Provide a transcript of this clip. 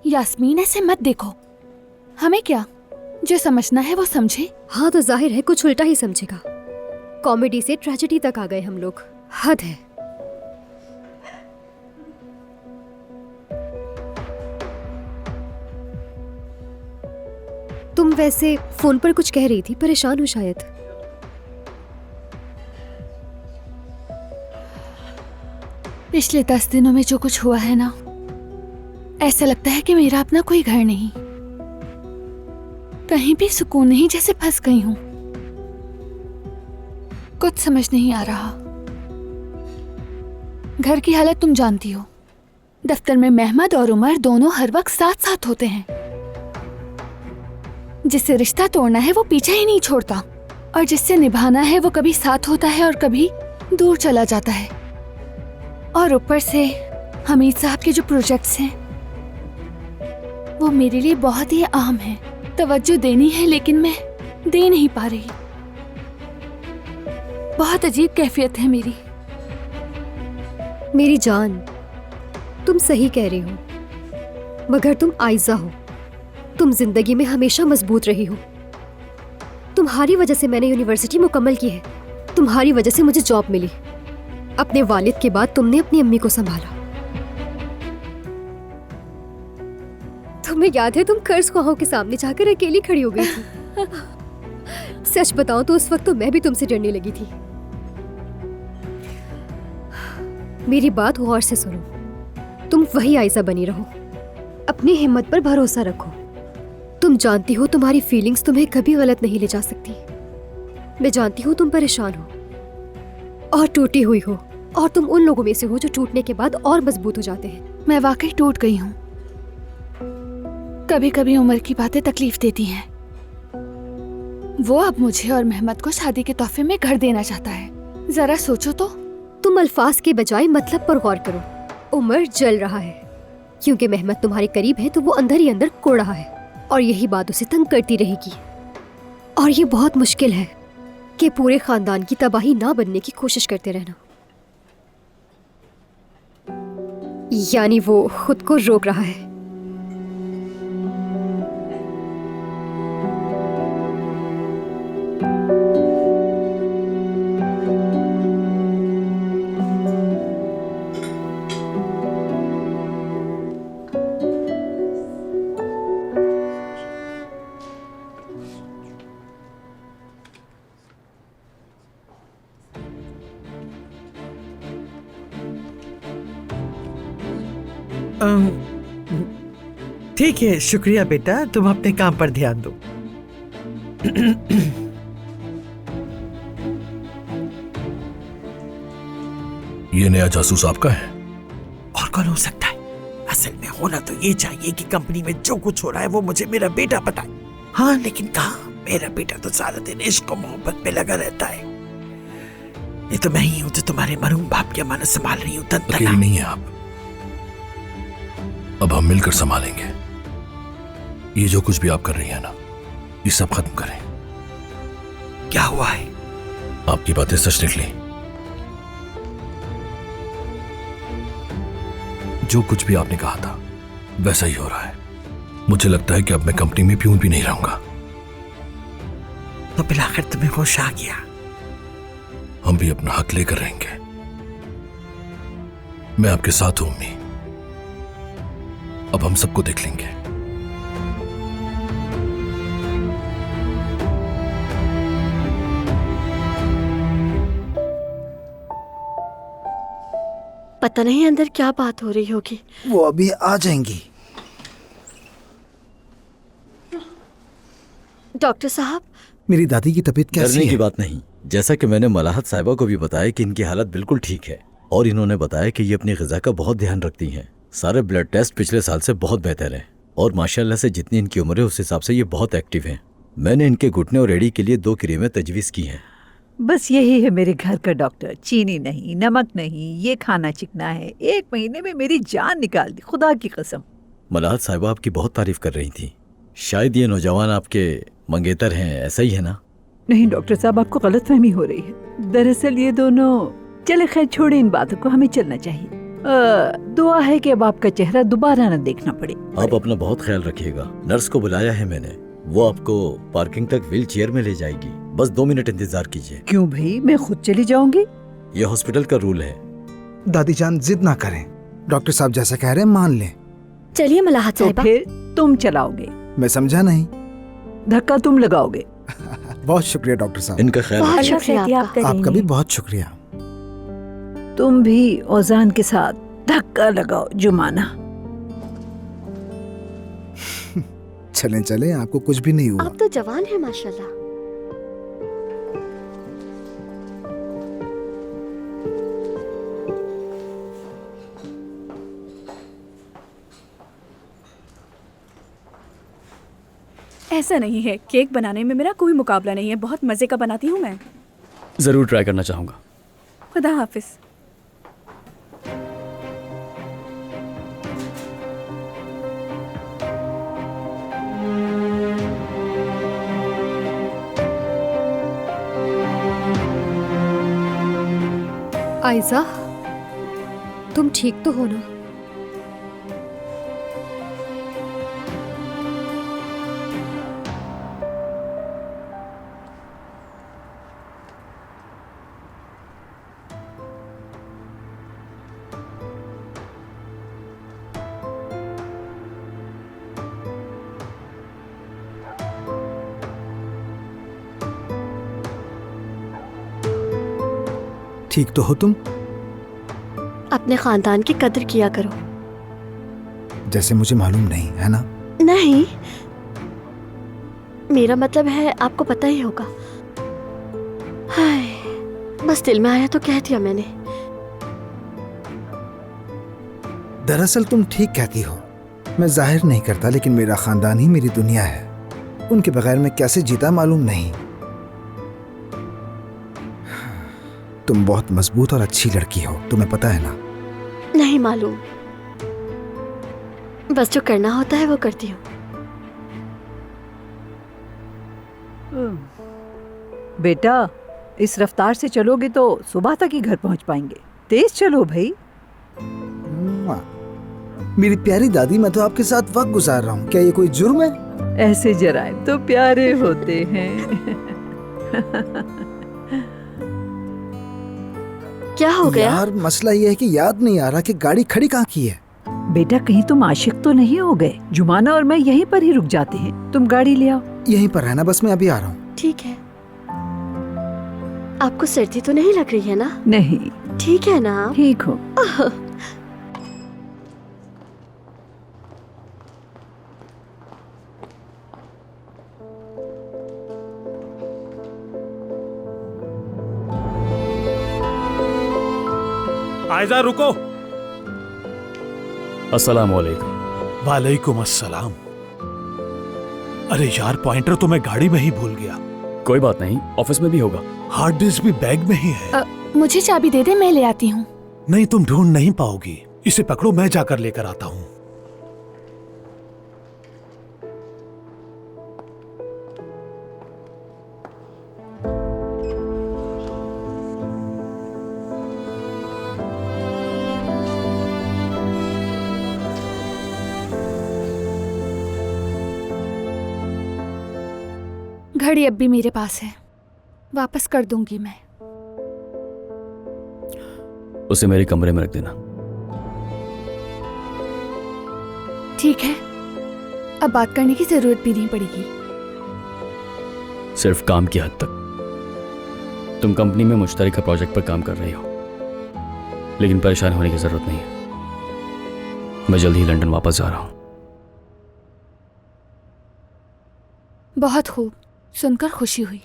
यास्मीन ऐसे मत देखो, हमें क्या, जो समझना है वो समझे। हाँ तो जाहिर है कुछ उल्टा ही समझेगा। कॉमेडी से ट्रेजेडी तक आ गए हम लोग, हद है। तुम वैसे फोन पर कुछ कह रही थी, परेशान हो शायद। पिछले 10 दिनों में जो कुछ हुआ है ना, ऐसा लगता है कि मेरा अपना कोई घर नहीं, कहीं भी सुकून नहीं, जैसे फंस गई हूं। कुछ समझ नहीं आ रहा। घर की हालत तुम जानती हो, दफ्तर में मेहमद और उमर दोनों हर वक्त साथ साथ होते हैं। जिससे रिश्ता तोड़ना है वो पीछे ही नहीं छोड़ता, और जिससे निभाना है वो कभी साथ होता है और कभी दूर चला जाता है। और ऊपर से हमीद साहब के जो प्रोजेक्ट्स हैं वो मेरे लिए बहुत ही अहम है। तवज्जो देनी है लेकिन मैं दे नहीं पा रही। बहुत अजीब कैफियत है मेरी। मेरी जान, तुम सही कह रही हो, मगर तुम आयजा हो। तुम जिंदगी में हमेशा मजबूत रही हो। तुम्हारी वजह से मैंने यूनिवर्सिटी मुकम्मल की है, तुम्हारी वजह से मुझे जॉब मिली। अपने वालिद के बाद तुमने अपनी अम्मी को संभाला। तुम्हें याद है तुम कर्ज ख्वाहों के सामने जाकर अकेली खड़ी हो गई थी। सच बताऊं तो उस वक्त तो मैं भी तुमसे डरने लगी थी। मेरी बात गौर से सुनो, तुम वही आयजा बनी रहो, अपनी हिम्मत पर भरोसा रखो। तुम जानती हो तुम्हारी फीलिंग्स तुम्हें कभी गलत नहीं ले जा सकती। मैं जानती हूँ तुम परेशान हो और टूटी हुई हो, और तुम उन लोगों में से हो जो टूटने के बाद और मजबूत हो जाते हैं। मैं वाकई टूट गई हूँ। कभी कभी उमर की बातें तकलीफ देती हैं। वो अब मुझे और मेहमद को शादी के तोहफे में घर देना चाहता है। जरा सोचो तो। तुम अल्फाज के बजाय मतलब पर गौर करो। उमर जल रहा है क्योंकि मेहमद तुम्हारे करीब है, तो वो अंदर ही अंदर कोड़ रहा है और यही बात उसे तंग करती रहेगी। और ये बहुत मुश्किल है कि पूरे खानदान की तबाही ना बनने की कोशिश करते रहना। यानी वो खुद को रोक रहा है। ठीक है, शुक्रिया बेटा, तुम अपने काम पर ध्यान दो। ये नया जासूस आपका है? और कौन हो सकता है? असल में होना तो ये चाहिए कि कंपनी में जो कुछ हो रहा है वो मुझे मेरा बेटा बताए। हाँ, लेकिन कहाँ? मेरा बेटा तो सारा दिन इश्क और मोहब्बत में लगा रहता है। ये तो मैं ही हूँ जो तुम्हारे मरहूम बाप की अमानत संभाल रही हूँ। अकेली नहीं है आप, अब हम मिलकर संभालेंगे। ये जो कुछ भी आप कर रही हैं ना, ये सब खत्म करें। क्या हुआ है? आपकी बातें सच निकली। जो कुछ भी आपने कहा था वैसा ही हो रहा है। मुझे लगता है कि अब मैं कंपनी में प्यून भी नहीं रहूंगा। तो बिलाखिर तुम्हें होश आ गया। हम भी अपना हक लेकर रहेंगे। मैं आपके साथ हूं अम्मी। अब हम सबको देख लेंगे। पता नहीं अंदर क्या बात हो रही होगी। वो अभी आ जाएंगी। डॉक्टर साहब, मेरी दादी की तबीयत कैसी है? डरने की बात नहीं। जैसा कि मैंने मलाहत साहिबा को भी बताया कि इनकी हालत बिल्कुल ठीक है, और इन्होंने बताया कि ये अपनी ग़िज़ा का बहुत ध्यान रखती हैं। सारे ब्लड टेस्ट पिछले साल से बहुत बेहतर हैं, और माशाल्लाह से जितनी इनकी उम्र है उस हिसाब से ये बहुत एक्टिव हैं। मैंने इनके घुटने और एड़ी के लिए 2 क्रीमें तजवीज़ की हैं। बस यही है मेरे घर का डॉक्टर। चीनी नहीं, नमक नहीं, ये खाना चिकना है। 1 महीने में मेरी जान निकाल दी, खुदा की कसम। मलाहत साहिबा आपकी बहुत तारीफ कर रही थी। शायद ये नौजवान आपके मंगेतर हैं, ऐसा ही है ना? नहीं डॉक्टर साहब, आपको गलतफहमी हो रही है। दरअसल ये दोनों, चले खैर छोड़े इन बातों को, हमें चलना चाहिए। दुआ है कि अब आपका चेहरा दोबारा न देखना पड़े। आप अपना बहुत ख्याल रखिएगा। नर्स को बुलाया है मैंने, वो आपको पार्किंग तक व्हील चेयर में ले जाएगी। बस 2 मिनट इंतजार कीजिए। क्यों भाई, मैं खुद चली जाऊंगी। ये हॉस्पिटल का रूल है। दादी जान जिद ना करें, डॉक्टर साहब जैसा कह रहे हैं मान लें। चलिए मलाहत तो साहिबा। फिर तुम चलाओगे, मैं समझा नहीं। धक्का तुम लगाओगे। बहुत शुक्रिया डॉक्टर साहब। इनका ख्याल बहुत रखिए। शुक्रिया आपका। आपका भी बहुत शुक्रिया। तुम भी औजान के साथ धक्का लगाओ जुमाना। चलें चलें, आपको कुछ भी नहीं हुआ। आप तो जवान हैं माशाल्लाह। ऐसा नहीं है, केक बनाने में मेरा कोई मुकाबला नहीं है। बहुत मजे का बनाती हूँ मैं। जरूर ट्राई करना चाहूंगा। खुदा हाफिज। आयजा, तुम ठीक तो हो ना? ठीक तो हो तुम? अपने खानदान की कदर किया करो। जैसे मुझे मालूम नहीं है ना। नहीं, मेरा मतलब है आपको पता ही होगा। हाय, बस दिल में आया तो कह दिया मैंने। दरअसल तुम ठीक कहती हो, मैं जाहिर नहीं करता, लेकिन मेरा खानदान ही मेरी दुनिया है। उनके बगैर मैं कैसे जीता मालूम नहीं। तुम बहुत मजबूत और अच्छी लड़की हो, तुम्हें पता है ना। नहीं मालूम, बस जो करना होता है वो करती हूँ। बेटा, इस रफ्तार से चलोगे तो सुबह तक ही घर पहुंच पाएंगे। तेज चलो भाई। मेरी प्यारी दादी, मैं तो आपके साथ वक्त गुजार रहा हूँ, क्या ये कोई जुर्म है? ऐसे जराइम तो प्यारे होते हैं। क्या हो गया? यार मसला ये है कि याद नहीं आ रहा कि गाड़ी खड़ी कहाँ की है। बेटा, कहीं तुम आशिक तो नहीं हो गए? जुमाना और मैं यहीं पर ही रुक जाते हैं, तुम गाड़ी ले आओ। यहीं पर रहना, बस मैं अभी आ रहा हूँ। ठीक है। आपको सर्दी तो नहीं लग रही है ना? नहीं। ठीक है ना? ठीक हो। आयजा रुको। अस्सलाम वालेकुम। वालेकुम अस्सलाम। अरे यार, पॉइंटर तो मैं गाड़ी में ही भूल गया। कोई बात नहीं, ऑफिस में भी होगा। हार्ड डिस्क भी बैग में ही है। मुझे चाबी दे दे, मैं ले आती हूँ। नहीं, तुम ढूंढ नहीं पाओगी। इसे पकड़ो, मैं जाकर लेकर आता हूँ। घड़ी अब भी मेरे पास है, वापस कर दूंगी मैं। उसे मेरे कमरे में रख देना। ठीक है, अब बात करने की जरूरत भी नहीं पड़ेगी। सिर्फ काम की हद तक। तुम कंपनी में मुश्तरका प्रोजेक्ट पर काम कर रही हो, लेकिन परेशान होने की जरूरत नहीं है। मैं जल्द ही लंदन वापस जा रहा हूं। बहुत खूब, सुनकर खुशी हुई।